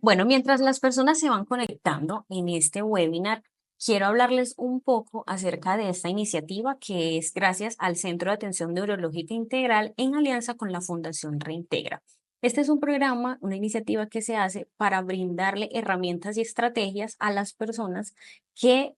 Bueno, mientras las personas se van conectando en este webinar, quiero hablarles un poco acerca de esta iniciativa que es gracias al Centro de Atención Neurológica Integral en alianza con la Fundación Reintegra. Este es un programa, una iniciativa que se hace para brindarle herramientas y estrategias a las personas que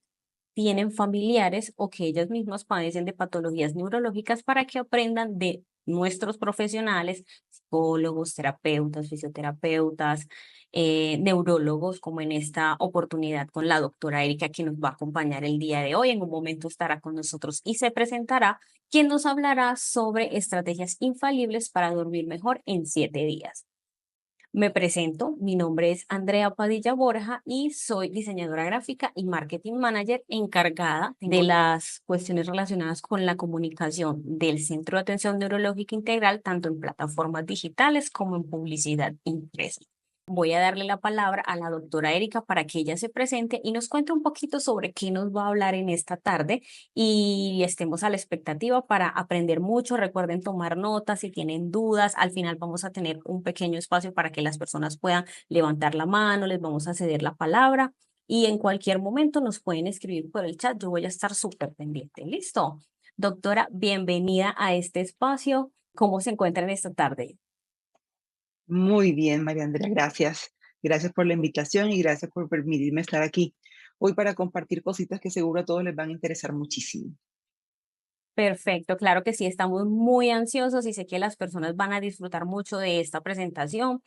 tienen familiares o que ellas mismas padecen de patologías neurológicas para que aprendan de nuestros profesionales, psicólogos, terapeutas, fisioterapeutas, neurólogos, como en esta oportunidad con la doctora Erika, que nos va a acompañar el día de hoy. En un momento estará con nosotros y se presentará, quien nos hablará sobre estrategias infalibles para dormir mejor en 7 días. Me presento, mi nombre es Andrea Padilla Borja y soy diseñadora gráfica y marketing manager encargada de las cuestiones relacionadas con la comunicación del Centro de Atención Neurológica Integral, tanto en plataformas digitales como en publicidad impresa. Voy a darle la palabra a la doctora Erika para que ella se presente y nos cuente un poquito sobre qué nos va a hablar en esta tarde y estemos a la expectativa para aprender mucho. Recuerden tomar notas si tienen dudas. Al final vamos a tener un pequeño espacio para que las personas puedan levantar la mano, les vamos a ceder la palabra y en cualquier momento nos pueden escribir por el chat. Yo voy a estar súper pendiente. ¿Listo? Doctora, bienvenida a este espacio. ¿Cómo se encuentran esta tarde? Muy bien, María Andrea, gracias. Gracias por la invitación y gracias por permitirme estar aquí hoy para compartir cositas que seguro a todos les van a interesar muchísimo. Perfecto, claro que sí, estamos muy ansiosos y sé que las personas van a disfrutar mucho de esta presentación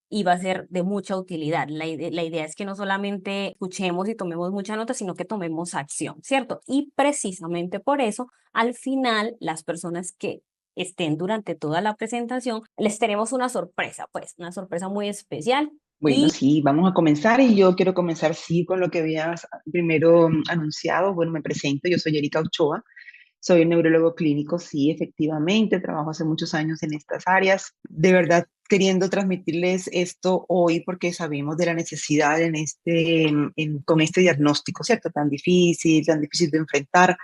y va a ser de mucha utilidad. La idea es que no solamente escuchemos y tomemos mucha nota, sino que tomemos acción, ¿cierto? Y precisamente por eso, al final, las personas que estén durante toda la presentación, les tenemos una sorpresa, pues, una sorpresa muy especial. Bueno, sí, vamos a comenzar y yo quiero comenzar, sí, con lo que habías primero anunciado. Bueno, me presento, yo soy Erika Ochoa, soy neurólogo clínico, sí, efectivamente, trabajo hace muchos años en estas áreas. De verdad, queriendo transmitirles esto hoy porque sabemos de la necesidad con este diagnóstico, ¿cierto? Tan difícil de enfrentar.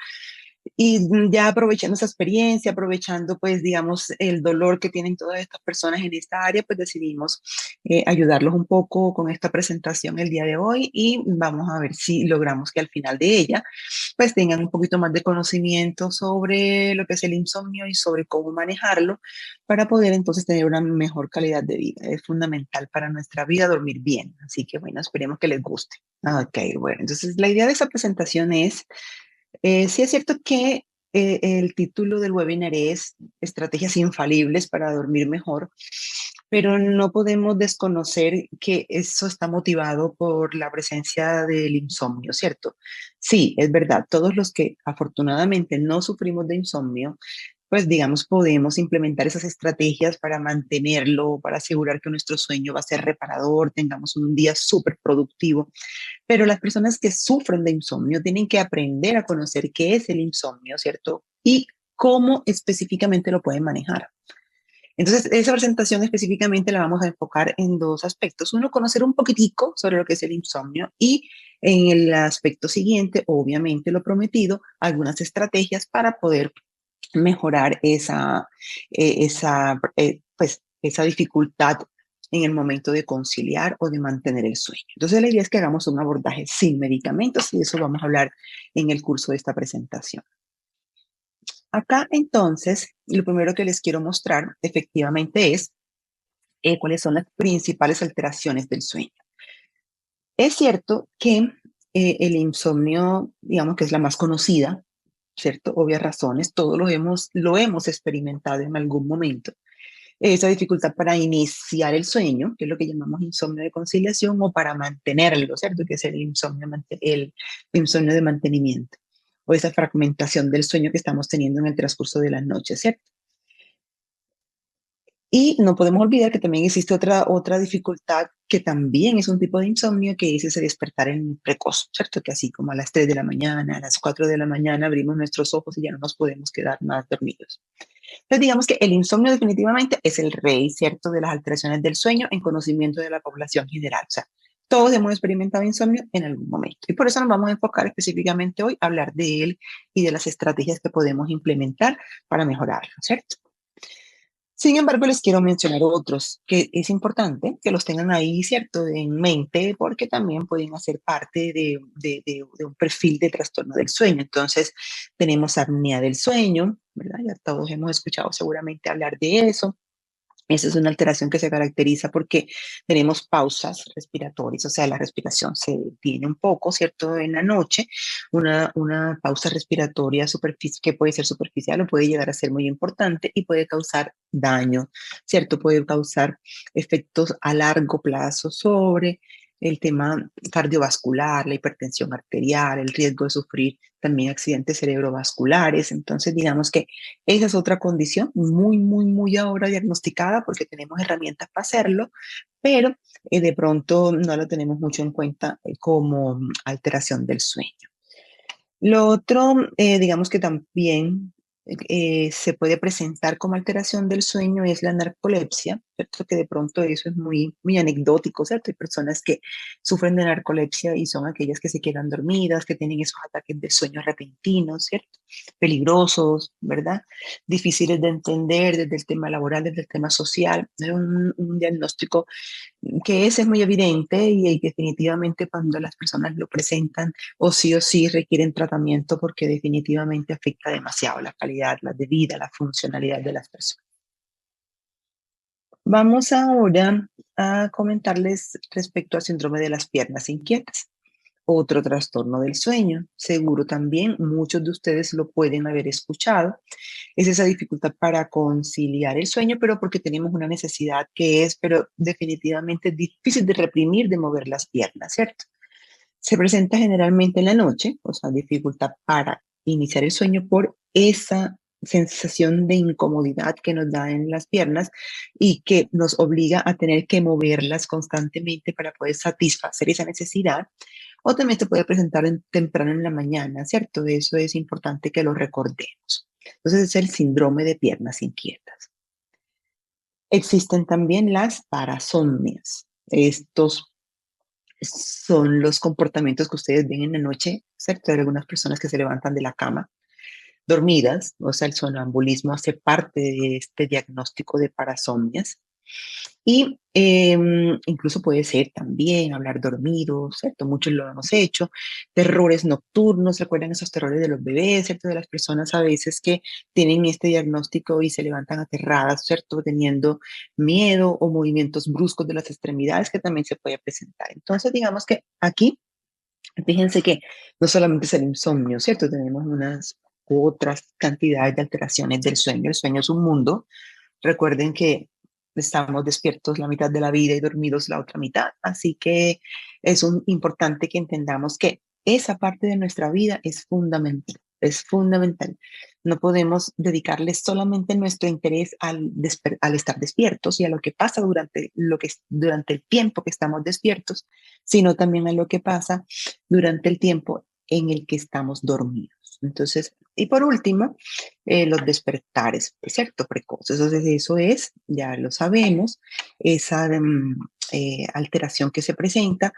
Y ya aprovechando esa experiencia, aprovechando pues digamos el dolor que tienen todas estas personas en esta área, pues decidimos ayudarlos un poco con esta presentación el día de hoy y vamos a ver si logramos que al final de ella pues tengan un poquito más de conocimiento sobre lo que es el insomnio y sobre cómo manejarlo para poder entonces tener una mejor calidad de vida. Es fundamental para nuestra vida dormir bien, así que bueno, esperemos que les guste. Ok, bueno, entonces la idea de esta presentación es sí es cierto que el título del webinar es Estrategias infalibles para dormir mejor, pero no podemos desconocer que eso está motivado por la presencia del insomnio, ¿cierto? Sí, es verdad, todos los que afortunadamente no sufrimos de insomnio, pues digamos, podemos implementar esas estrategias para mantenerlo, para asegurar que nuestro sueño va a ser reparador, tengamos un día súper productivo. Pero las personas que sufren de insomnio tienen que aprender a conocer qué es el insomnio, ¿cierto? Y cómo específicamente lo pueden manejar. Entonces, esa presentación específicamente la vamos a enfocar en dos aspectos. Uno, conocer un poquitico sobre lo que es el insomnio y en el aspecto siguiente, obviamente lo prometido, algunas estrategias para poder mejorar pues, esa dificultad en el momento de conciliar o de mantener el sueño. Entonces, la idea es que hagamos un abordaje sin medicamentos y de eso vamos a hablar en el curso de esta presentación. Acá, entonces, lo primero que les quiero mostrar efectivamente es cuáles son las principales alteraciones del sueño. Es cierto que el insomnio, digamos que es la más conocida, ¿cierto? Obvias razones, todos lo hemos experimentado en algún momento. Esa dificultad para iniciar el sueño, que es lo que llamamos insomnio de conciliación, o para mantenerlo, ¿cierto? Que es el insomnio de mantenimiento, o esa fragmentación del sueño que estamos teniendo en el transcurso de las noches, ¿cierto? Y no podemos olvidar que también existe otra dificultad que también es un tipo de insomnio, que es ese despertar en precoz, ¿cierto? Que así como a las 3 de la mañana, a las 4 de la mañana abrimos nuestros ojos y ya no nos podemos quedar más dormidos. Entonces digamos que el insomnio definitivamente es el rey, ¿cierto? De las alteraciones del sueño en conocimiento de la población general. O sea, todos hemos experimentado insomnio en algún momento. Y por eso nos vamos a enfocar específicamente hoy a hablar de él y de las estrategias que podemos implementar para mejorarlo, ¿cierto? Sin embargo, les quiero mencionar otros que es importante que los tengan ahí, ¿cierto?, en mente, porque también pueden hacer parte de un perfil de trastorno del sueño. Entonces, tenemos apnea del sueño, ¿verdad? Ya todos hemos escuchado seguramente hablar de eso. Esa es una alteración que se caracteriza porque tenemos pausas respiratorias, o sea, la respiración se detiene un poco, ¿cierto? En la noche, una pausa respiratoria que puede ser superficial o puede llegar a ser muy importante y puede causar daño, ¿cierto? Puede causar efectos a largo plazo sobre el tema cardiovascular, la hipertensión arterial, el riesgo de sufrir también accidentes cerebrovasculares. Entonces, digamos que esa es otra condición muy ahora diagnosticada porque tenemos herramientas para hacerlo, pero de pronto no lo tenemos mucho en cuenta como alteración del sueño. Lo otro, digamos que también se puede presentar como alteración del sueño es la narcolepsia, ¿cierto? Que de pronto eso es muy anecdótico, ¿cierto? Hay personas que sufren de narcolepsia y son aquellas que se quedan dormidas, que tienen esos ataques de sueño repentinos, ¿cierto? Peligrosos, ¿verdad? Difíciles de entender desde el tema laboral, desde el tema social. Es un diagnóstico que ese es muy evidente y definitivamente cuando las personas lo presentan o sí requieren tratamiento porque definitivamente afecta demasiado la calidad, la de vida, la funcionalidad de las personas. Vamos ahora a comentarles respecto al síndrome de las piernas inquietas, otro trastorno del sueño. Seguro también muchos de ustedes lo pueden haber escuchado. Es esa dificultad para conciliar el sueño, pero porque tenemos una necesidad que es, pero definitivamente difícil de reprimir, de mover las piernas, ¿cierto? Se presenta generalmente en la noche, o sea, dificultad para iniciar el sueño por esa sensación de incomodidad que nos da en las piernas y que nos obliga a tener que moverlas constantemente para poder satisfacer esa necesidad. O también se puede presentar temprano en la mañana, ¿cierto? Eso es importante que lo recordemos. Entonces es el síndrome de piernas inquietas. Existen también las parasomnias. Estos son los comportamientos que ustedes ven en la noche, ¿cierto? Hay algunas personas que se levantan de la cama dormidas, o sea, el sonambulismo hace parte de este diagnóstico de parasomnias. Y incluso puede ser también hablar dormido, ¿cierto? Muchos lo hemos hecho. Terrores nocturnos, ¿recuerdan esos terrores de los bebés, ¿cierto? De las personas a veces que tienen este diagnóstico y se levantan aterradas, ¿cierto? Teniendo miedo o movimientos bruscos de las extremidades que también se puede presentar. Entonces, digamos que aquí, fíjense que no solamente es el insomnio, ¿cierto? Tenemos unas otras cantidades de alteraciones del sueño. El sueño es un mundo. Recuerden que estamos despiertos la mitad de la vida y dormidos la otra mitad. Así que es importante que entendamos que esa parte de nuestra vida es fundamental. Es fundamental. No podemos dedicarle solamente nuestro interés al estar despiertos y a lo que pasa durante el tiempo que estamos despiertos, sino también a lo que pasa durante el tiempo en el que estamos dormidos. Entonces, y por último, los despertares, ¿cierto? Precoces. Entonces, eso es, ya lo sabemos, esa alteración que se presenta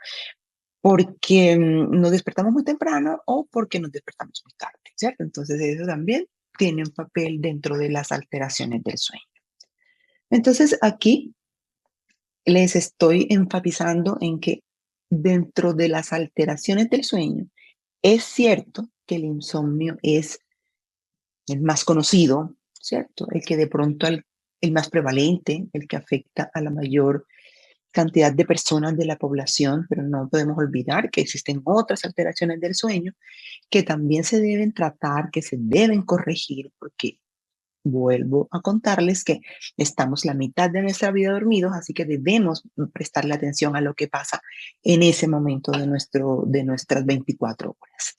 porque nos despertamos muy temprano o porque nos despertamos muy tarde, ¿cierto? Entonces, eso también tiene un papel dentro de las alteraciones del sueño. Entonces, aquí les estoy enfatizando en que dentro de las alteraciones del sueño, es cierto que el insomnio es el más conocido, ¿cierto? El que de pronto el más prevalente, el que afecta a la mayor cantidad de personas de la población, pero no podemos olvidar que existen otras alteraciones del sueño que también se deben tratar, que se deben corregir, porque vuelvo a contarles que estamos la mitad de nuestra vida dormidos, así que debemos prestarle atención a lo que pasa en ese momento de nuestras 24 horas.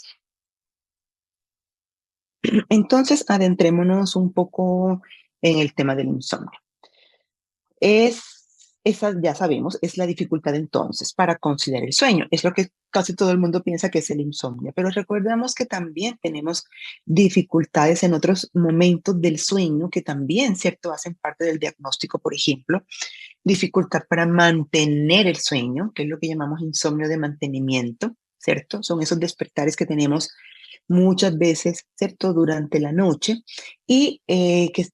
Entonces, adentrémonos un poco en el tema del insomnio. Esa ya sabemos, es la dificultad entonces para conciliar el sueño. Es lo que casi todo el mundo piensa que es el insomnio, pero recordemos que también tenemos dificultades en otros momentos del sueño que también, ¿cierto?, hacen parte del diagnóstico. Por ejemplo, dificultad para mantener el sueño, que es lo que llamamos insomnio de mantenimiento, ¿cierto? Son esos despertares que tenemos muchas veces, ¿cierto?, durante la noche y que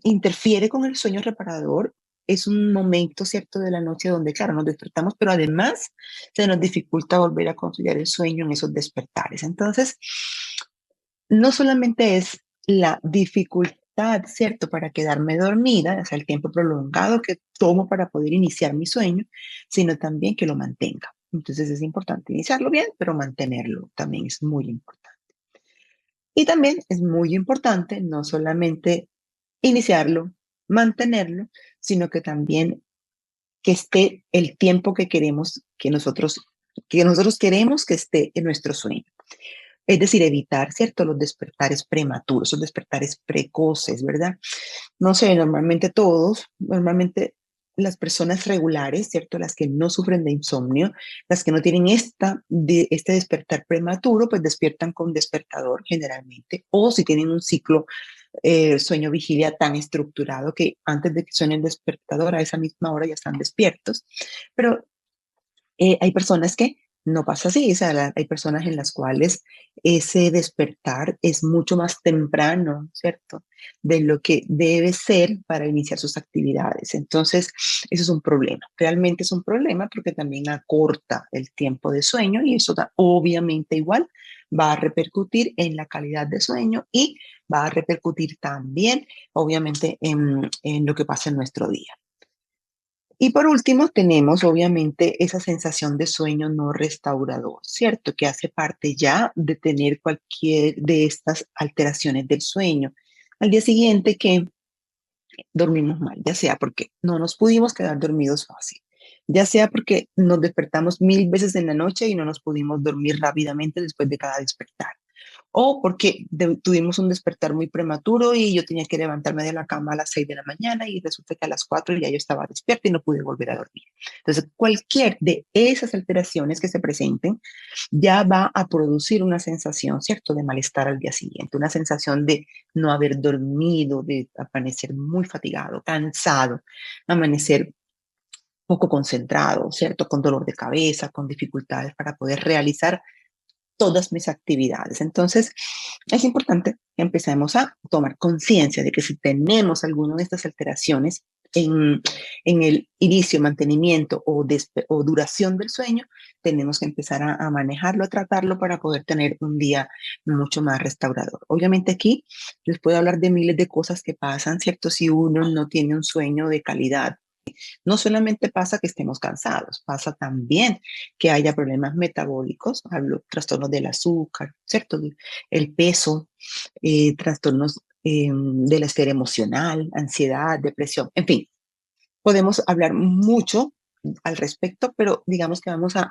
interfiere con el sueño reparador. Es un momento, ¿cierto?, de la noche donde, claro, nos despertamos, pero además se nos dificulta volver a conciliar el sueño en esos despertares. Entonces, no solamente es la dificultad, ¿cierto?, para quedarme dormida, o sea, el tiempo prolongado que tomo para poder iniciar mi sueño, sino también que lo mantenga. Entonces es importante iniciarlo bien, pero mantenerlo también es muy importante. Y también es muy importante no solamente iniciarlo, mantenerlo, sino que también que esté el tiempo que nosotros queremos que esté en nuestro sueño. Es decir, evitar, ¿cierto?, los despertares prematuros, los despertares precoces, ¿verdad? No sé, normalmente las personas regulares, ¿cierto? Las que no sufren de insomnio, las que no tienen este despertar prematuro, pues despiertan con despertador generalmente, o si tienen un ciclo sueño-vigilia tan estructurado que antes de que suene el despertador a esa misma hora ya están despiertos. Pero hay personas que no pasa así, o sea, hay personas en las cuales ese despertar es mucho más temprano, ¿cierto? De lo que debe ser para iniciar sus actividades. Entonces, eso es un problema. Realmente es un problema porque también acorta el tiempo de sueño y eso obviamente igual va a repercutir en la calidad de sueño y va a repercutir también, obviamente, en lo que pasa en nuestro día. Y por último, tenemos obviamente esa sensación de sueño no restaurador, ¿cierto? Que hace parte ya de tener cualquier de estas alteraciones del sueño. Al día siguiente que dormimos mal, ya sea porque no nos pudimos quedar dormidos fácil, ya sea porque nos despertamos 1000 veces en la noche y no nos pudimos dormir rápidamente después de cada despertar o porque tuvimos un despertar muy prematuro y yo tenía que levantarme de la cama a las 6 de la mañana y resulta que a las 4 ya yo estaba despierta y no pude volver a dormir. Entonces, cualquier de esas alteraciones que se presenten ya va a producir una sensación, ¿cierto?, de malestar al día siguiente, una sensación de no haber dormido, de amanecer muy fatigado, cansado, amanecer poco concentrado, ¿cierto?, con dolor de cabeza, con dificultades para poder realizar todas mis actividades. Entonces, es importante que empecemos a tomar conciencia de que si tenemos alguna de estas alteraciones en el inicio, mantenimiento o duración del sueño, tenemos que empezar a manejarlo, a tratarlo para poder tener un día mucho más restaurador. Obviamente aquí les puedo hablar de miles de cosas que pasan, ¿cierto? Si uno no tiene un sueño de calidad, no solamente pasa que estemos cansados, pasa también que haya problemas metabólicos, hablo trastornos del azúcar, ¿cierto? El peso, trastornos de la esfera emocional, ansiedad, depresión, en fin, podemos hablar mucho al respecto, pero digamos que vamos a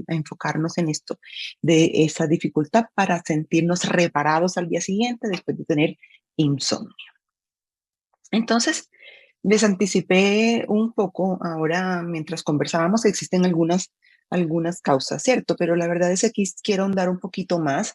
enfocarnos en esto, de esa dificultad para sentirnos reparados al día siguiente después de tener insomnio. Entonces, les anticipé un poco ahora mientras conversábamos, existen algunas causas, ¿cierto? Pero la verdad es que aquí quiero ahondar un poquito más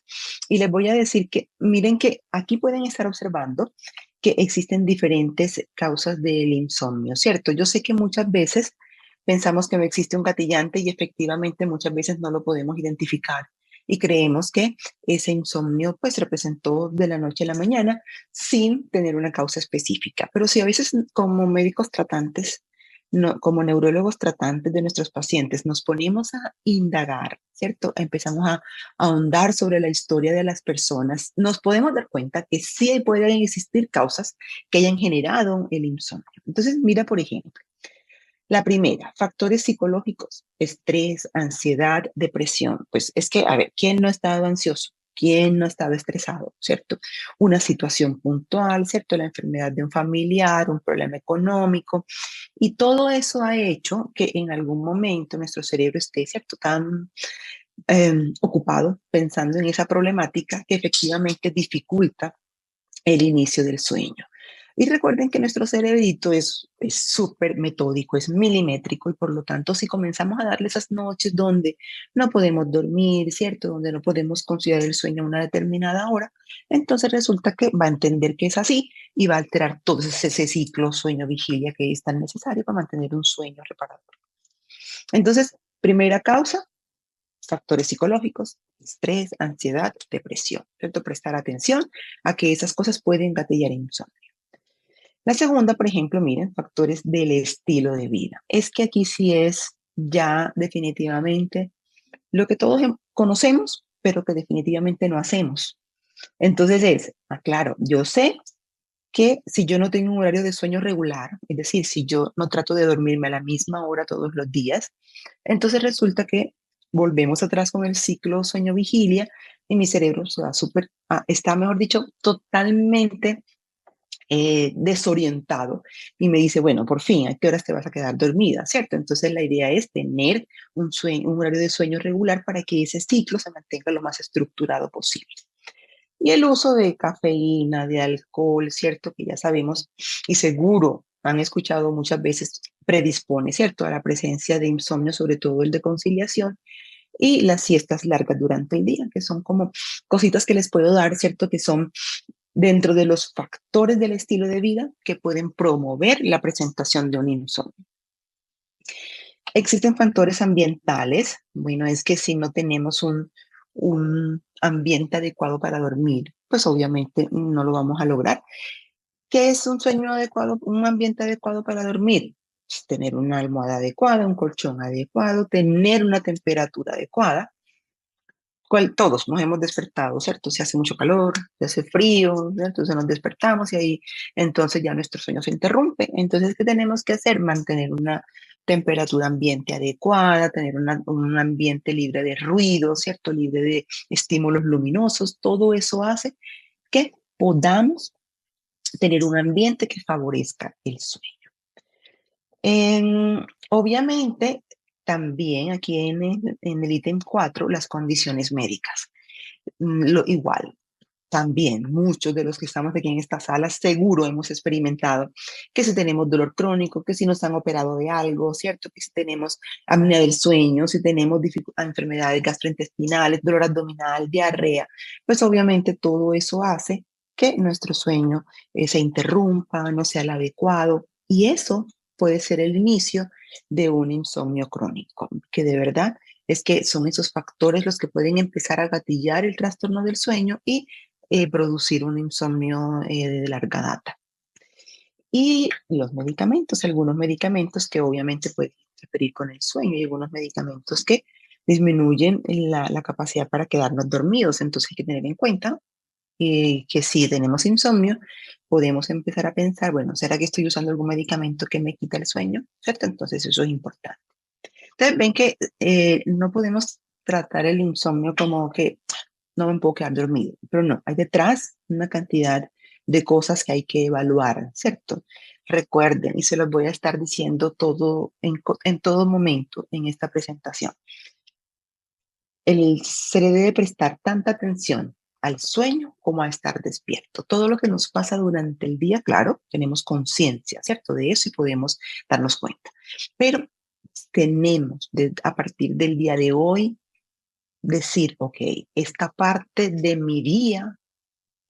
y les voy a decir que miren que aquí pueden estar observando que existen diferentes causas del insomnio, ¿cierto? Yo sé que muchas veces pensamos que no existe un gatillante y efectivamente muchas veces no lo podemos identificar y creemos que ese insomnio pues representó de la noche a la mañana sin tener una causa específica. Pero si a veces como médicos tratantes, no, como neurólogos tratantes de nuestros pacientes, nos ponemos a indagar, ¿cierto? Empezamos a ahondar sobre la historia de las personas, nos podemos dar cuenta que sí pueden existir causas que hayan generado el insomnio. Entonces, mira, por ejemplo, la primera, factores psicológicos, estrés, ansiedad, depresión. Pues es que, a ver, ¿quién no ha estado ansioso? ¿Quién no ha estado estresado? ¿Cierto? Una situación puntual, ¿cierto? La enfermedad de un familiar, un problema económico. Y todo eso ha hecho que en algún momento nuestro cerebro esté, ¿cierto? Tan ocupado pensando en esa problemática que efectivamente dificulta el inicio del sueño. Y recuerden que nuestro cerebrito es súper metódico, es milimétrico y por lo tanto si comenzamos a darle esas noches donde no podemos dormir, ¿cierto? Donde no podemos considerar el sueño a una determinada hora, entonces resulta que va a entender que es así y va a alterar todo ese ciclo sueño-vigilia que es tan necesario para mantener un sueño reparador. Entonces, primera causa, factores psicológicos, estrés, ansiedad, depresión, ¿cierto? Prestar atención a que esas cosas pueden gatillar insomnio. La segunda, por ejemplo, miren, factores del estilo de vida. Es que aquí sí es ya definitivamente lo que todos conocemos, pero que definitivamente no hacemos. Entonces claro, yo sé que si yo no tengo un horario de sueño regular, es decir, si yo no trato de dormirme a la misma hora todos los días, entonces resulta que volvemos atrás con el ciclo sueño-vigilia y mi cerebro se va está, mejor dicho, totalmente desorientado y me dice, bueno, por fin, ¿a qué horas te vas a quedar dormida? ¿Cierto? Entonces la idea es tener un horario de sueño regular para que ese ciclo se mantenga lo más estructurado posible. Y el uso de cafeína, de alcohol, ¿cierto? Que ya sabemos y seguro han escuchado muchas veces, predispone, ¿cierto? A la presencia de insomnio, sobre todo el de conciliación, y las siestas largas durante el día, que son como cositas que les puedo dar, ¿cierto? Que son dentro de los factores del estilo de vida que pueden promover la presentación de un insomnio. Existen factores ambientales. Bueno, es que si no tenemos un ambiente adecuado para dormir, pues obviamente no lo vamos a lograr. ¿Qué es un sueño adecuado, un ambiente adecuado para dormir? Pues tener una almohada adecuada, un colchón adecuado, tener una temperatura adecuada. Todos nos hemos despertado, ¿cierto? Si hace mucho calor, si hace frío, ¿no? Entonces nos despertamos y ahí entonces ya nuestro sueño se interrumpe. Entonces, ¿qué tenemos que hacer? Mantener una temperatura ambiente adecuada, tener un ambiente libre de ruido, ¿cierto? Libre de estímulos luminosos. Todo eso hace que podamos tener un ambiente que favorezca el sueño. Obviamente, también aquí en el ítem 4, las condiciones médicas. Igual, también muchos de los que estamos aquí en esta sala seguro hemos experimentado que si tenemos dolor crónico, que si nos han operado de algo, ¿cierto? Que si tenemos apnea del sueño, si tenemos enfermedades gastrointestinales, dolor abdominal, diarrea, pues obviamente todo eso hace que nuestro sueño se interrumpa, no sea el adecuado y eso puede ser el inicio de un insomnio crónico, que de verdad es que son esos factores los que pueden empezar a gatillar el trastorno del sueño y producir un insomnio de larga data. Y los medicamentos, algunos medicamentos que obviamente pueden interferir con el sueño y algunos medicamentos que disminuyen la capacidad para quedarnos dormidos. Entonces hay que tener en cuenta que si tenemos insomnio, podemos empezar a pensar, bueno, ¿será que estoy usando algún medicamento que me quita el sueño? ¿Cierto? Entonces eso es importante. Entonces ven que no podemos tratar el insomnio como que no me puedo quedar dormido, pero no, hay detrás una cantidad de cosas que hay que evaluar, ¿cierto? Recuerden, y se los voy a estar diciendo todo en todo momento en esta presentación. Se le debe prestar tanta atención al sueño como a estar despierto. Todo lo que nos pasa durante el día, claro, tenemos conciencia, ¿cierto? De eso y podemos darnos cuenta. Pero tenemos a partir del día de hoy decir, ok, esta parte de mi día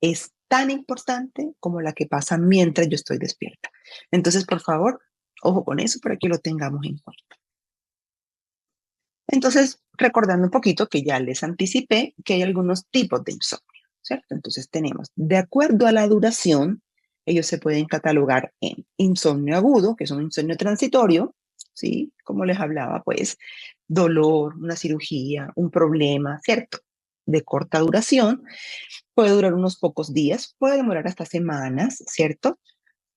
es tan importante como la que pasa mientras yo estoy despierta. Entonces, por favor, ojo con eso para que lo tengamos en cuenta. Entonces, recordando un poquito que ya les anticipé que hay algunos tipos de insomnio, ¿cierto? Entonces tenemos, de acuerdo a la duración, ellos se pueden catalogar en insomnio agudo, que es un insomnio transitorio, ¿sí? Como les hablaba, pues, dolor, una cirugía, un problema, ¿cierto? De corta duración, puede durar unos pocos días, puede demorar hasta semanas, ¿cierto?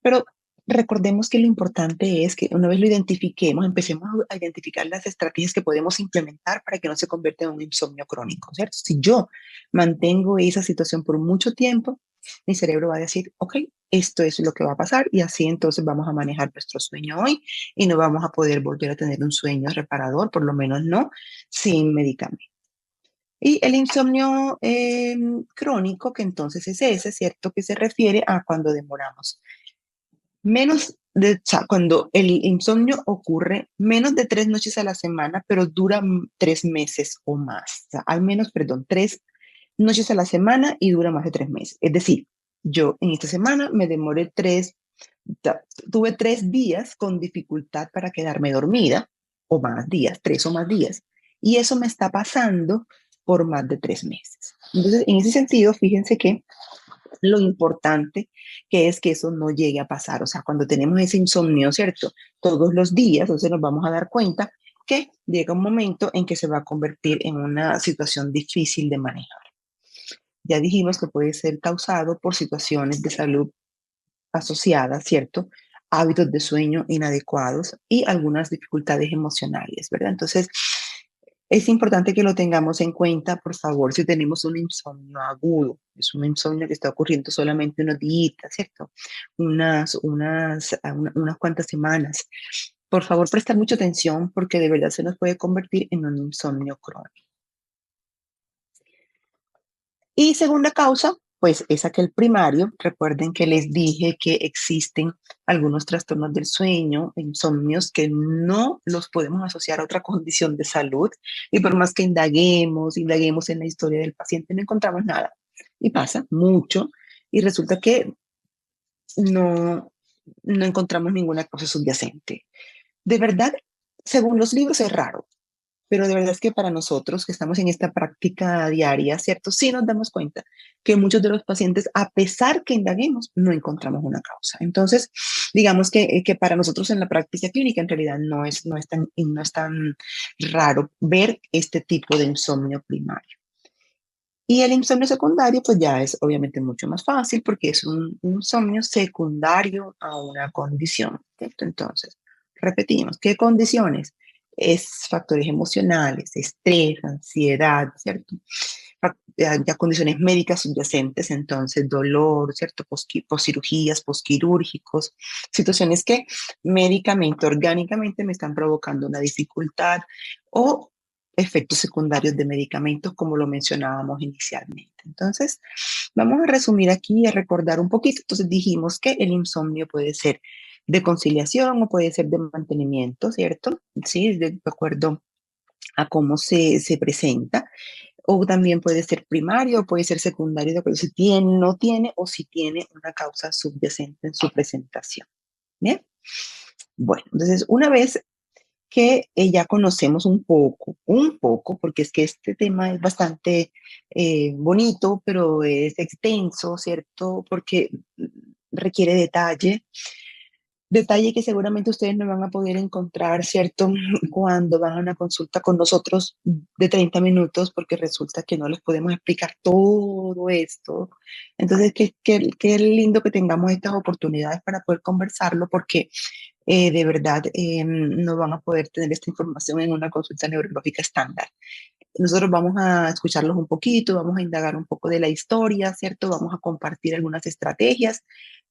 Pero recordemos que lo importante es que una vez lo identifiquemos, empecemos a identificar las estrategias que podemos implementar para que no se convierta en un insomnio crónico, ¿cierto? Si yo mantengo esa situación por mucho tiempo, mi cerebro va a decir, ok, esto es lo que va a pasar y así entonces vamos a manejar nuestro sueño hoy y no vamos a poder volver a tener un sueño reparador, por lo menos no sin medicamentos. Y el insomnio crónico, que entonces es ese, ¿cierto? Que se refiere a cuando demoramos o sea, cuando el insomnio ocurre menos de 3 noches a la semana, pero dura 3 meses o más. O sea, al menos, perdón, 3 noches a la semana y dura más de 3 meses. Es decir, yo en esta semana me demoré tuve 3 días con dificultad para quedarme dormida, o más días, 3 o más días. y eso me está pasando por más de 3 meses. Entonces, en ese sentido, fíjense que lo importante que es que eso no llegue a pasar. O sea, cuando tenemos ese insomnio, ¿cierto? Todos los días, entonces nos vamos a dar cuenta que llega un momento en que se va a convertir en una situación difícil de manejar. Ya dijimos que puede ser causado por situaciones de salud asociadas, ¿cierto? Hábitos de sueño inadecuados y algunas dificultades emocionales, ¿verdad? Entonces, es importante que lo tengamos en cuenta, por favor, si tenemos un insomnio agudo, es un insomnio que está ocurriendo solamente unos días, ¿cierto? Unas cuantas semanas. Por favor, prestar mucha atención porque de verdad se nos puede convertir en un insomnio crónico. Y segunda causa, pues es aquel primario. Recuerden que les dije que existen algunos trastornos del sueño, insomnios, que no los podemos asociar a otra condición de salud. Y por más que indaguemos en la historia del paciente, no encontramos nada. Y pasa mucho. Y resulta que no, no encontramos ninguna causa subyacente. De verdad, según los libros es raro, pero de verdad es que para nosotros que estamos en esta práctica diaria, ¿cierto? Sí nos damos cuenta que muchos de los pacientes, a pesar que indaguemos, no encontramos una causa. Entonces, digamos que para nosotros en la práctica clínica en realidad no es tan raro ver este tipo de insomnio primario. Y el insomnio secundario, pues ya es obviamente mucho más fácil porque es un insomnio secundario a una condición, ¿cierto? Entonces, repetimos, ¿qué condiciones? Es factores emocionales, estrés, ansiedad, ¿cierto? Ya condiciones médicas subyacentes, entonces dolor, ¿cierto? Poscirugías, posquirúrgicos, situaciones que médicamente, orgánicamente me están provocando una dificultad o efectos secundarios de medicamentos, como lo mencionábamos inicialmente. Entonces, vamos a resumir aquí y a recordar un poquito. Entonces, dijimos que el insomnio puede ser de conciliación o puede ser de mantenimiento, ¿cierto? Sí, de acuerdo a cómo se presenta. O también puede ser primario o puede ser secundario, de acuerdo si tiene, no tiene o si tiene una causa subyacente en su presentación. ¿Bien? Bueno, entonces, una vez que ya conocemos un poco, porque es que este tema es bastante bonito, pero es extenso, ¿cierto? Porque requiere detalle que seguramente ustedes no van a poder encontrar, ¿cierto? Cuando van a una consulta con nosotros de 30 minutos, porque resulta que no les podemos explicar todo esto. Entonces, qué lindo que tengamos estas oportunidades para poder conversarlo, porque de verdad no van a poder tener esta información en una consulta neurológica estándar. Nosotros vamos a escucharlos un poquito, vamos a indagar un poco de la historia, ¿cierto? Vamos a compartir algunas estrategias,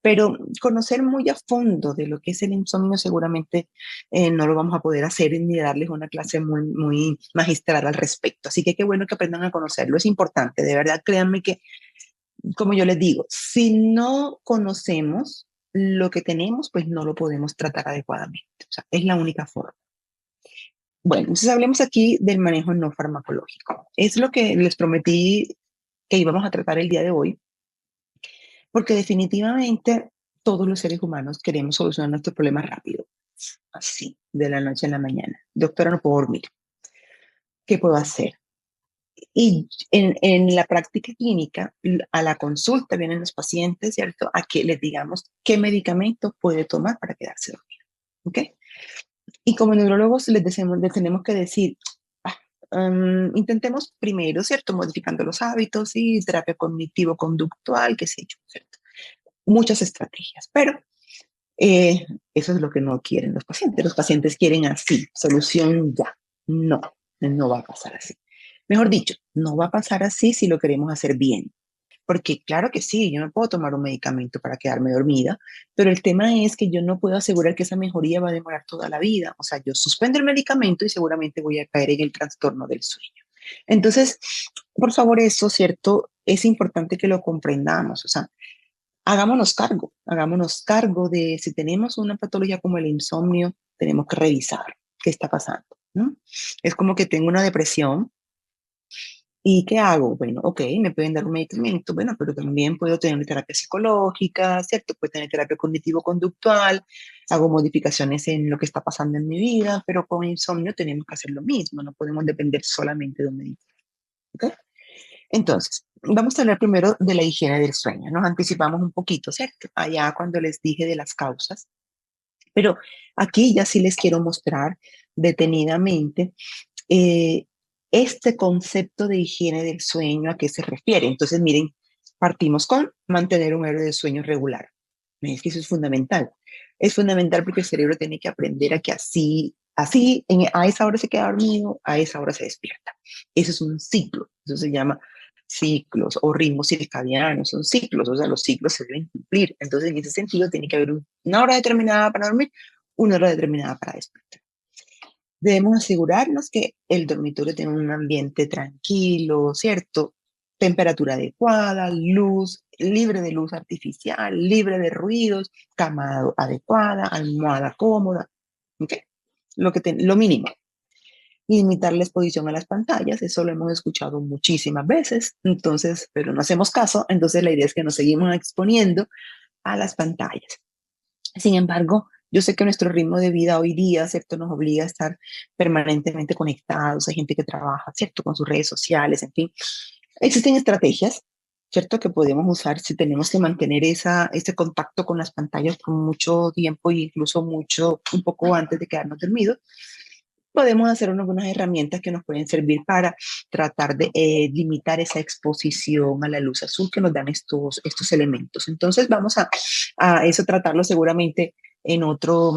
pero conocer muy a fondo de lo que es el insomnio seguramente no lo vamos a poder hacer ni darles una clase muy magistral al respecto. Así que qué bueno que aprendan a conocerlo, es importante, de verdad, créanme que, como yo les digo, si no conocemos lo que tenemos, pues no lo podemos tratar adecuadamente. O sea, es la única forma. Bueno, entonces hablemos aquí del manejo no farmacológico. Es lo que les prometí que íbamos a tratar el día de hoy, porque definitivamente todos los seres humanos queremos solucionar nuestro problema rápido, así, de la noche a la mañana. Doctora, no puedo dormir. ¿Qué puedo hacer? Y en la práctica clínica, a la consulta vienen los pacientes, ¿cierto? A que les digamos qué medicamento puede tomar para quedarse dormido. ¿Ok? Y como neurólogos les tenemos que decir, intentemos primero, ¿cierto? Modificando los hábitos y terapia cognitivo-conductual, qué sé yo, ¿cierto? Muchas estrategias, pero eh, eso es lo que no quieren los pacientes. Los pacientes quieren así, solución ya. No, no va a pasar así. Mejor dicho, no va a pasar así si lo queremos hacer bien. Porque claro que sí, yo no puedo tomar un medicamento para quedarme dormida, pero el tema es que yo no puedo asegurar que esa mejoría va a demorar toda la vida. O sea, yo suspendo el medicamento y seguramente voy a caer en el trastorno del sueño. Entonces, por favor, eso, ¿cierto? Es importante que lo comprendamos. O sea, hagámonos cargo de si tenemos una patología como el insomnio, tenemos que revisar qué está pasando, ¿no? Es como que tengo una depresión ¿Y qué hago? Bueno, ok, me pueden dar un medicamento, bueno, pero también puedo tener terapia psicológica, ¿cierto? Puedo tener terapia cognitivo-conductual, hago modificaciones en lo que está pasando en mi vida, pero con insomnio tenemos que hacer lo mismo, no podemos depender solamente de un medicamento, ¿ok? Entonces, vamos a hablar primero de la higiene del sueño. Nos anticipamos un poquito, ¿cierto? Allá cuando les dije de las causas, pero aquí ya sí les quiero mostrar detenidamente eh, este concepto de higiene del sueño, a qué se refiere. Entonces, miren, partimos con mantener un horario de sueño regular. Es que eso es fundamental. Es fundamental porque el cerebro tiene que aprender a que a esa hora se queda dormido, a esa hora se despierta. Eso es un ciclo. Eso se llama ciclos o ritmos circadianos. Son ciclos, o sea, los ciclos se deben cumplir. Entonces, en ese sentido, tiene que haber una hora determinada para dormir, una hora determinada para despertar. Debemos asegurarnos que el dormitorio tenga un ambiente tranquilo, ¿cierto? Temperatura adecuada, luz, libre de luz artificial, libre de ruidos, cama adecuada, almohada cómoda, ¿ok? Lo mínimo. Limitar la exposición a las pantallas, eso lo hemos escuchado muchísimas veces, entonces, pero no hacemos caso, entonces la idea es que nos seguimos exponiendo a las pantallas. Sin embargo, yo sé que nuestro ritmo de vida hoy día, ¿cierto? Nos obliga a estar permanentemente conectados. Hay gente que trabaja, ¿cierto? Con sus redes sociales, en fin. Existen estrategias, ¿cierto? Que podemos usar si tenemos que mantener ese contacto con las pantallas por mucho tiempo e incluso un poco antes de quedarnos dormidos. Podemos hacer algunas herramientas que nos pueden servir para tratar de limitar esa exposición a la luz azul que nos dan estos elementos. Entonces vamos a eso tratarlo seguramente en otro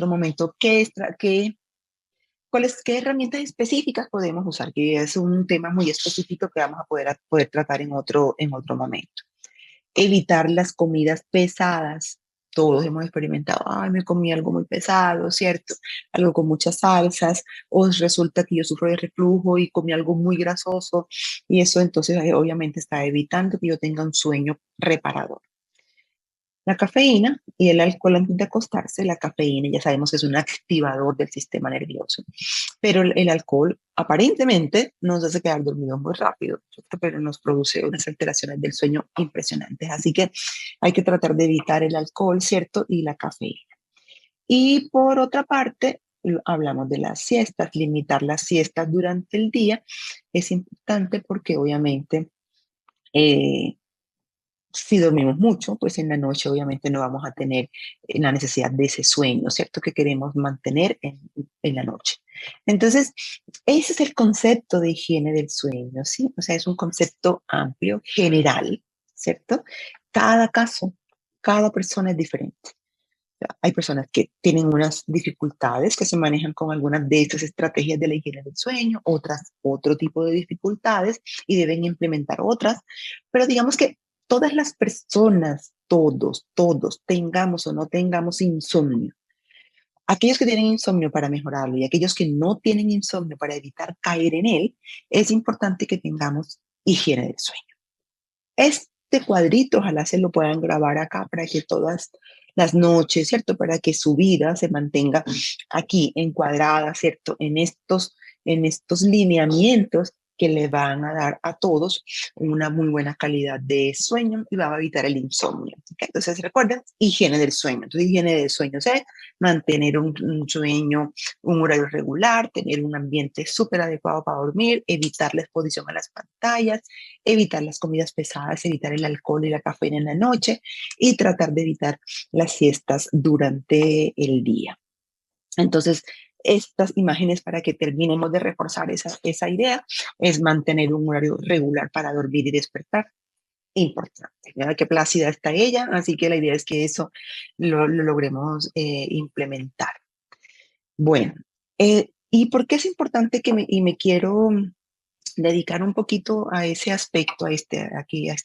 momento. ¿Qué herramientas específicas podemos usar? Que es un tema muy específico que vamos a poder tratar en otro momento. Evitar las comidas pesadas. Todos hemos experimentado, ay, me comí algo muy pesado, ¿cierto? Algo con muchas salsas, o resulta que yo sufro de reflujo y comí algo muy grasoso, y eso entonces obviamente está evitando que yo tenga un sueño reparador. La cafeína y el alcohol antes de acostarse, la cafeína ya sabemos que es un activador del sistema nervioso, pero el alcohol aparentemente nos hace quedar dormidos muy rápido, ¿cierto? Pero nos produce unas alteraciones del sueño impresionantes. Así que hay que tratar de evitar el alcohol, ¿cierto? Y la cafeína. Y por otra parte, hablamos de las siestas, limitar las siestas durante el día es importante porque obviamente eh, si dormimos mucho, pues en la noche obviamente no vamos a tener la necesidad de ese sueño, ¿cierto? Que queremos mantener en la noche. Entonces, ese es el concepto de higiene del sueño, ¿sí? O sea, es un concepto amplio, general, ¿cierto? Cada caso, cada persona es diferente. Hay personas que tienen unas dificultades que se manejan con algunas de estas estrategias de la higiene del sueño, otras otro tipo de dificultades y deben implementar otras, pero digamos que todas las personas, todos, tengamos o no tengamos insomnio, aquellos que tienen insomnio para mejorarlo y aquellos que no tienen insomnio para evitar caer en él, es importante que tengamos higiene del sueño. Este cuadrito, ojalá se lo puedan grabar acá para que todas las noches, ¿cierto? Para que su vida se mantenga aquí encuadrada, ¿cierto? En estos lineamientos que le van a dar a todos una muy buena calidad de sueño y va a evitar el insomnio. ¿Okay? Entonces, recuerden, higiene del sueño. Entonces, higiene del sueño es mantener un sueño, un horario regular, tener un ambiente súper adecuado para dormir, evitar la exposición a las pantallas, evitar las comidas pesadas, evitar el alcohol y la cafeína en la noche y tratar de evitar las siestas durante el día. Entonces, estas imágenes para que terminemos de reforzar esa idea es mantener un horario regular para dormir y despertar. Importante. Mira qué plácida está ella, así que la idea es que eso lo logremos implementar. Bueno, ¿y por qué es importante y me quiero dedicar un poquito a ese aspecto, a este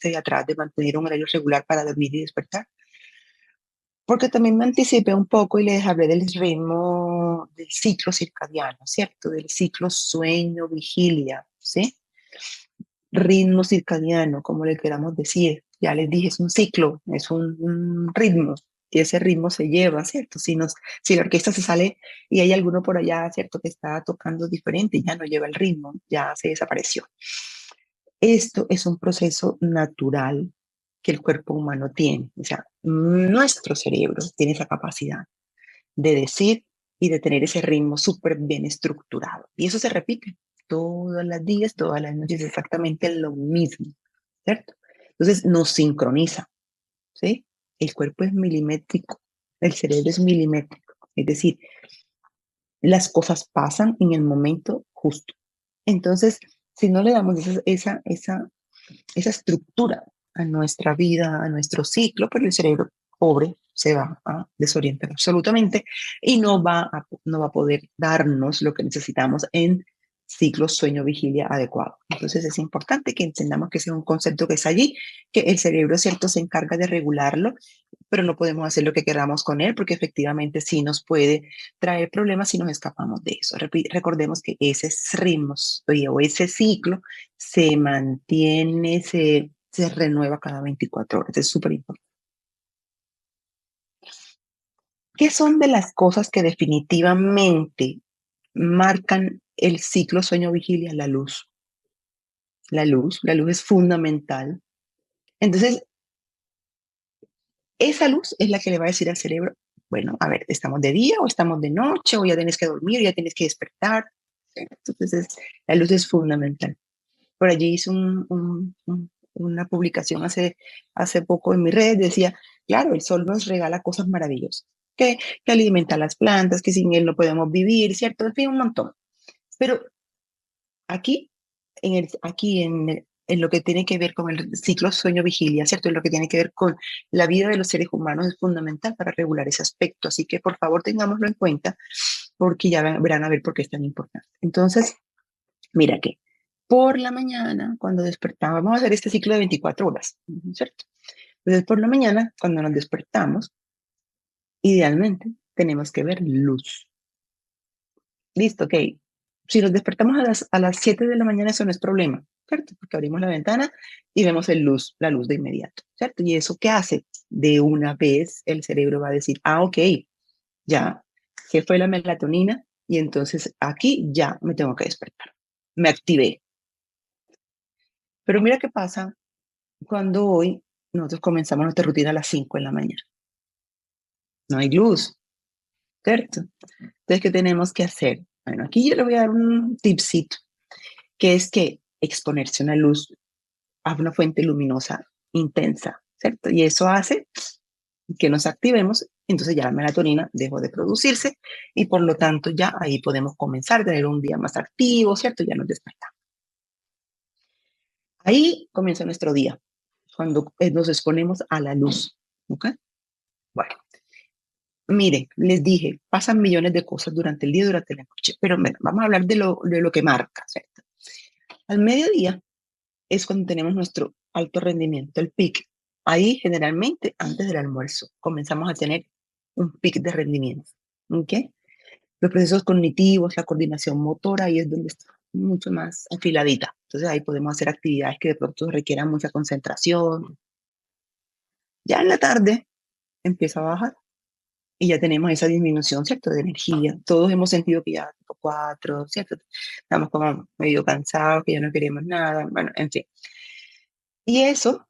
de atrás, de mantener un horario regular para dormir y despertar? Porque también me anticipé un poco y les hablé del ritmo del ciclo circadiano, ¿cierto? Del ciclo sueño-vigilia, ¿sí? Ritmo circadiano, como le queramos decir. Ya les dije, es un ciclo, es un ritmo, y ese ritmo se lleva, ¿cierto? Si la orquesta se sale y hay alguno por allá, ¿cierto? Que está tocando diferente, ya no lleva el ritmo, ya se desapareció. Esto es un proceso natural que el cuerpo humano tiene. O sea, nuestro cerebro tiene esa capacidad de decir y de tener ese ritmo súper bien estructurado. Y eso se repite todos los días, todas las noches, exactamente lo mismo, ¿cierto? Entonces nos sincroniza, ¿sí? El cuerpo es milimétrico, el cerebro es milimétrico, es decir, las cosas pasan en el momento justo. Entonces, si no le damos esa estructura a nuestra vida, a nuestro ciclo, pero el cerebro pobre se va a desorientar absolutamente y no va a poder darnos lo que necesitamos en ciclo sueño-vigilia adecuado. Entonces es importante que entendamos que ese es un concepto que es allí, que el cerebro, ¿cierto?, se encarga de regularlo, pero no podemos hacer lo que queramos con él porque efectivamente sí nos puede traer problemas si nos escapamos de eso. Recordemos que ese ritmo o ese ciclo se mantiene, se renueva cada 24 horas. Es súper importante. ¿Qué son de las cosas que definitivamente marcan el ciclo sueño-vigilia? La luz. La luz es fundamental. Entonces, esa luz es la que le va a decir al cerebro, bueno, a ver, ¿estamos de día o estamos de noche o ya tienes que dormir, ya tienes que despertar? Entonces, la luz es fundamental. Por allí hice una publicación hace poco en mi red, decía, claro, el sol nos regala cosas maravillosas, que alimenta las plantas, que sin él no podemos vivir, ¿cierto? En fin, un montón. Pero aquí, en lo que tiene que ver con el ciclo sueño-vigilia, ¿cierto? En lo que tiene que ver con la vida de los seres humanos es fundamental para regular ese aspecto. Así que, por favor, tengámoslo en cuenta, porque ya verán a ver por qué es tan importante. Entonces, mira que por la mañana, cuando despertamos, vamos a hacer este ciclo de 24 horas, ¿cierto? Entonces, por la mañana, cuando nos despertamos, idealmente tenemos que ver luz. Listo, ok. Si nos despertamos a las 7 de la mañana, eso no es problema, ¿cierto? Porque abrimos la ventana y vemos la luz de inmediato, ¿cierto? ¿Y eso qué hace? De una vez el cerebro va a decir, ok, ya, ¿qué fue la melatonina? Y entonces aquí ya me tengo que despertar. Me activé. Pero mira qué pasa cuando hoy nosotros comenzamos nuestra rutina a las 5 de la mañana. No hay luz, ¿cierto? Entonces, ¿qué tenemos que hacer? Bueno, aquí yo le voy a dar un tipcito, que es que exponerse a una luz, a una fuente luminosa intensa, ¿cierto? Y eso hace que nos activemos, entonces ya la melatonina dejó de producirse y por lo tanto ya ahí podemos comenzar a tener un día más activo, ¿cierto? Ya nos despertamos. Ahí comienza nuestro día, cuando nos exponemos a la luz, ¿ok? Bueno, mire, les dije, pasan millones de cosas durante el día y durante la noche, pero vamos a hablar de lo que marca, ¿cierto? Al mediodía es cuando tenemos nuestro alto rendimiento, el pic. Ahí generalmente antes del almuerzo comenzamos a tener un pic de rendimiento, ¿ok? Los procesos cognitivos, la coordinación motora, ahí es donde está mucho más afiladita. Entonces ahí podemos hacer actividades que de pronto requieran mucha concentración. Ya en la tarde empieza a bajar y ya tenemos esa disminución, ¿cierto?, de energía. Todos hemos sentido que ya tipo 4, ¿cierto? Estamos como medio cansados, que ya no queremos nada, bueno, en fin. Y eso,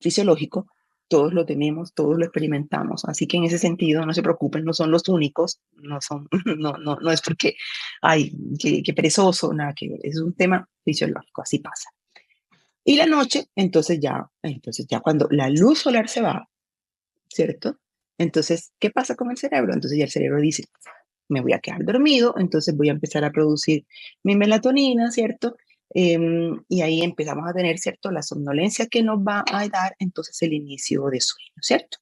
fisiológico, todos lo tenemos, todos lo experimentamos. Así que en ese sentido, no se preocupen, no son los únicos, no son, no es porque, ay, qué perezoso, nada que ver, es un tema fisiológico, así pasa. Y la noche, entonces ya cuando la luz solar se va, ¿cierto? Entonces, ¿qué pasa con el cerebro? Entonces ya el cerebro dice, me voy a quedar dormido, entonces voy a empezar a producir mi melatonina, ¿cierto? Y ahí empezamos a tener, ¿cierto?, la somnolencia que nos va a dar entonces el inicio de sueño, ¿cierto?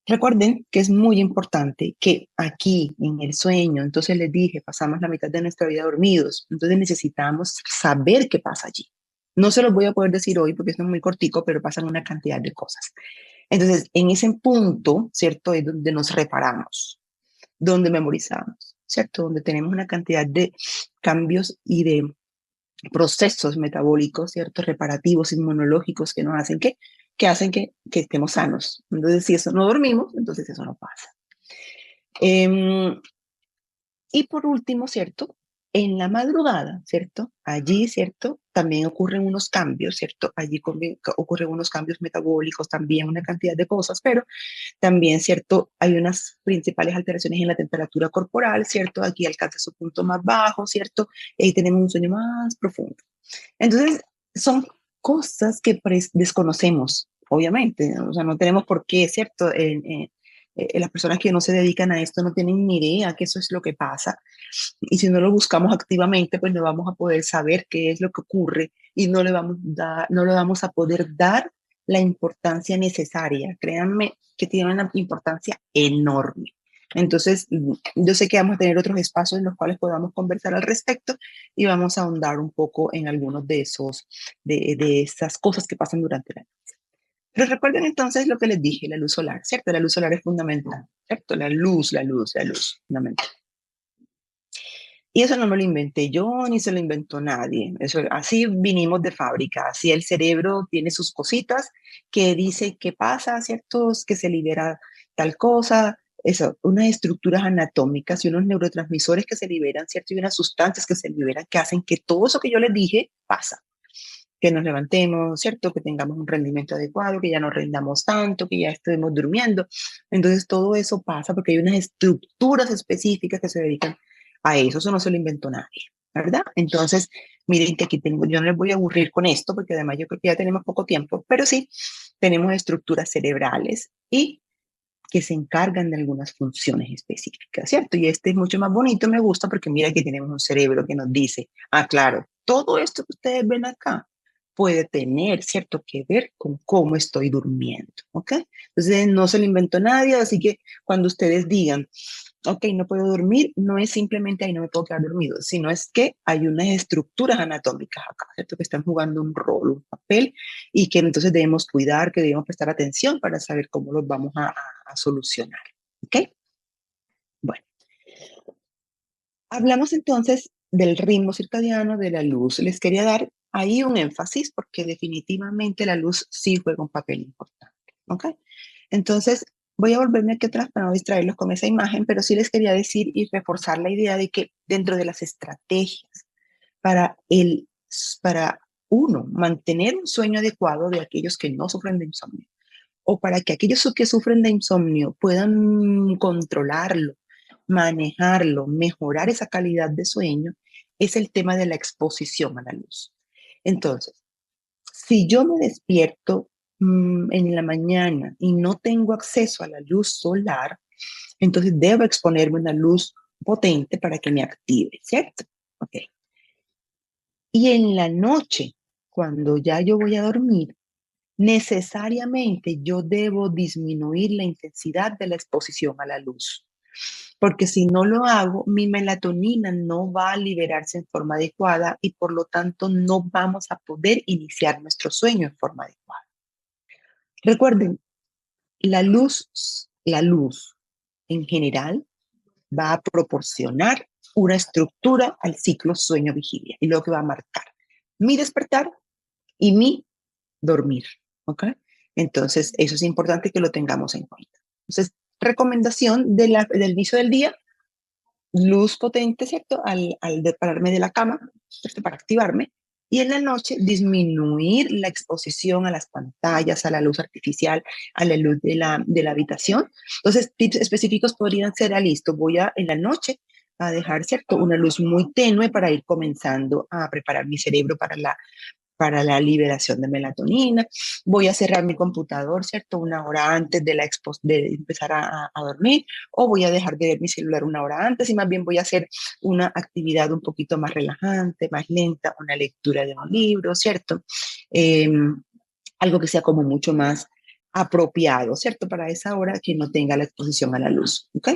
Recuerden que es muy importante que aquí en el sueño, entonces les dije, pasamos la mitad de nuestra vida dormidos, entonces necesitamos saber qué pasa allí. No se los voy a poder decir hoy porque esto es muy cortico, pero pasan una cantidad de cosas. Entonces, en ese punto, ¿cierto?, es donde nos reparamos, donde memorizamos, ¿cierto? Donde tenemos una cantidad de cambios y de procesos metabólicos, ¿cierto? Reparativos, inmunológicos que nos hacen que hacen que estemos sanos. Entonces, si eso no dormimos, entonces eso no pasa. Y por último, ¿cierto? En la madrugada, ¿cierto? Allí, ¿cierto? También ocurren unos cambios, ¿cierto? Allí ocurren unos cambios metabólicos, también una cantidad de cosas, pero también, ¿cierto? Hay unas principales alteraciones en la temperatura corporal, ¿cierto? Aquí alcanza su punto más bajo, ¿cierto? Y ahí tenemos un sueño más profundo. Entonces, son cosas que desconocemos, obviamente, o sea, no tenemos por qué, ¿cierto? Las personas que no se dedican a esto no tienen ni idea que eso es lo que pasa. Y si no lo buscamos activamente, pues no vamos a poder saber qué es lo que ocurre y no le vamos a poder dar la importancia necesaria. Créanme que tiene una importancia enorme. Entonces, yo sé que vamos a tener otros espacios en los cuales podamos conversar al respecto y vamos a ahondar un poco en algunos de esas cosas que pasan durante la noche. Pero recuerden entonces lo que les dije, la luz solar, ¿cierto? La luz solar es fundamental, ¿cierto? La luz, fundamental. Y eso no me lo inventé yo ni se lo inventó nadie. Eso, así vinimos de fábrica. Así el cerebro tiene sus cositas que dice qué pasa, ¿cierto? Que se libera tal cosa. Eso, unas estructuras anatómicas y unos neurotransmisores que se liberan, ¿cierto? Y unas sustancias que se liberan que hacen que todo eso que yo les dije pasa. Que nos levantemos, ¿cierto? Que tengamos un rendimiento adecuado, que ya no rendamos tanto, que ya estemos durmiendo. Entonces todo eso pasa porque hay unas estructuras específicas que se dedican a eso. Eso no se lo inventó nadie, ¿verdad? Entonces, miren que aquí tengo, yo no les voy a aburrir con esto porque además yo creo que ya tenemos poco tiempo, pero sí, tenemos estructuras cerebrales y que se encargan de algunas funciones específicas, ¿cierto? Y este es mucho más bonito, me gusta porque mira que tenemos un cerebro que nos dice, ah, claro, todo esto que ustedes ven acá puede tener, ¿cierto?, que ver con cómo estoy durmiendo, ¿ok? Entonces no se lo inventó nadie, así que cuando ustedes digan, ok, no puedo dormir, no es simplemente ahí no me puedo quedar dormido, sino es que hay unas estructuras anatómicas acá, ¿cierto? Que están jugando un rol, un papel, y que entonces debemos cuidar, que debemos prestar atención para saber cómo los vamos a solucionar, ¿ok? Bueno, hablamos entonces del ritmo circadiano, de la luz. Les quería dar ahí un énfasis porque definitivamente la luz sí juega un papel importante, ¿ok? Entonces, voy a volverme aquí atrás para no distraerlos con esa imagen, pero sí les quería decir y reforzar la idea de que dentro de las estrategias para, para uno mantener un sueño adecuado de aquellos que no sufren de insomnio, o para que aquellos que sufren de insomnio puedan controlarlo, manejarlo, mejorar esa calidad de sueño, es el tema de la exposición a la luz. Entonces, si yo me despierto en la mañana y no tengo acceso a la luz solar, entonces debo exponerme a una luz potente para que me active, ¿cierto? Ok. Y en la noche, cuando ya yo voy a dormir, necesariamente yo debo disminuir la intensidad de la exposición a la luz. Porque si no lo hago, mi melatonina no va a liberarse en forma adecuada y por lo tanto no vamos a poder iniciar nuestro sueño en forma adecuada. Recuerden, la luz en general va a proporcionar una estructura al ciclo sueño-vigilia y lo que va a marcar mi despertar y mi dormir, ¿ok? Entonces, eso es importante que lo tengamos en cuenta. Entonces, recomendación del inicio del día, luz potente, ¿cierto? Al pararme de la cama, ¿cierto? Para activarme. Y en la noche disminuir la exposición a las pantallas, a la luz artificial, a la luz de la habitación. Entonces, tips específicos podrían ser, listo, voy a en la noche a dejar, ¿cierto? Una luz muy tenue para ir comenzando a preparar mi cerebro para la liberación de melatonina. Voy a cerrar mi computador, ¿cierto? Una hora antes de empezar a dormir, o voy a dejar de ver mi celular una hora antes y más bien voy a hacer una actividad un poquito más relajante, más lenta, una lectura de un libro, ¿cierto? Eh, algo que sea como mucho más apropiado, ¿cierto? Para esa hora que no tenga la exposición a la luz, ¿ok?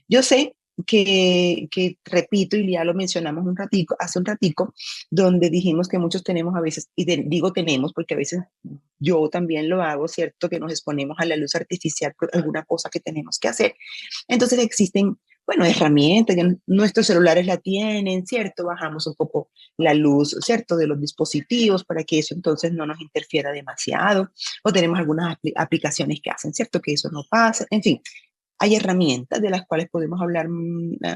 Yo sé repito, y ya lo mencionamos hace un ratico, donde dijimos que muchos tenemos a veces, y digo tenemos porque a veces yo también lo hago, ¿cierto? Que nos exponemos a la luz artificial por alguna cosa que tenemos que hacer. Entonces existen, bueno, herramientas, ya nuestros celulares la tienen, ¿cierto? Bajamos un poco la luz, ¿cierto? De los dispositivos para que eso entonces no nos interfiera demasiado, o tenemos algunas aplicaciones que hacen, ¿cierto? Que eso no pase, en fin, Hay herramientas de las cuales podemos hablar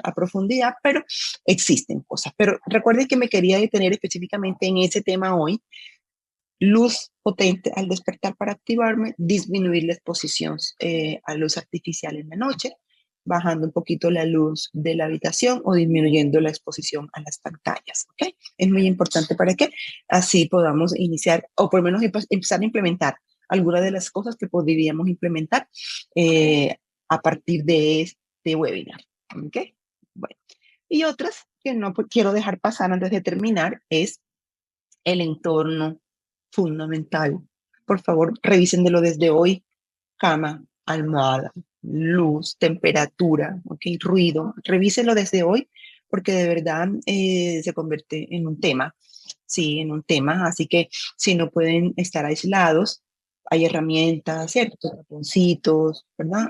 a profundidad, pero existen cosas. Pero recuerden que me quería detener específicamente en ese tema hoy. Luz potente al despertar para activarme, disminuir la exposición a luz artificial en la noche, bajando un poquito la luz de la habitación o disminuyendo la exposición a las pantallas. ¿Okay? Es muy importante para que así podamos iniciar o por lo menos empezar a implementar algunas de las cosas que podríamos implementar a partir de este webinar. ¿Okay? Bueno. Y otras que no quiero dejar pasar antes de terminar es el entorno fundamental. Por favor, revísenlo desde hoy. Cama, almohada, luz, temperatura, ¿okay? Ruido. Revísenlo desde hoy porque de verdad se convierte en un tema. Sí, en un tema. Así que si no pueden estar aislados, hay herramientas, ¿cierto? Taponcitos, ¿verdad?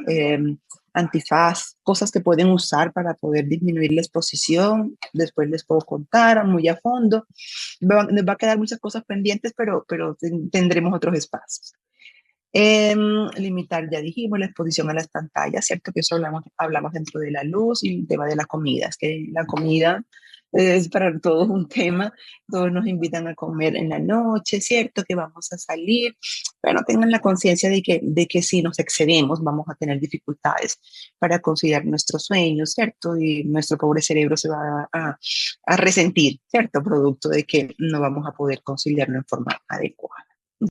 Antifaz, cosas que pueden usar para poder disminuir la exposición. Después les puedo contar muy a fondo. Nos va a quedar muchas cosas pendientes, pero tendremos otros espacios. Limitar, ya dijimos, la exposición a las pantallas, ¿cierto? Que eso hablamos dentro de la luz y el tema de la comida. Es que la comida es para todos un tema. Todos nos invitan a comer en la noche, ¿cierto? Que vamos a salir, pero tengan la conciencia de que si nos excedemos vamos a tener dificultades para conciliar nuestros sueños, ¿cierto? Y nuestro pobre cerebro se va a resentir, ¿cierto? Producto de que no vamos a poder conciliarlo en forma adecuada.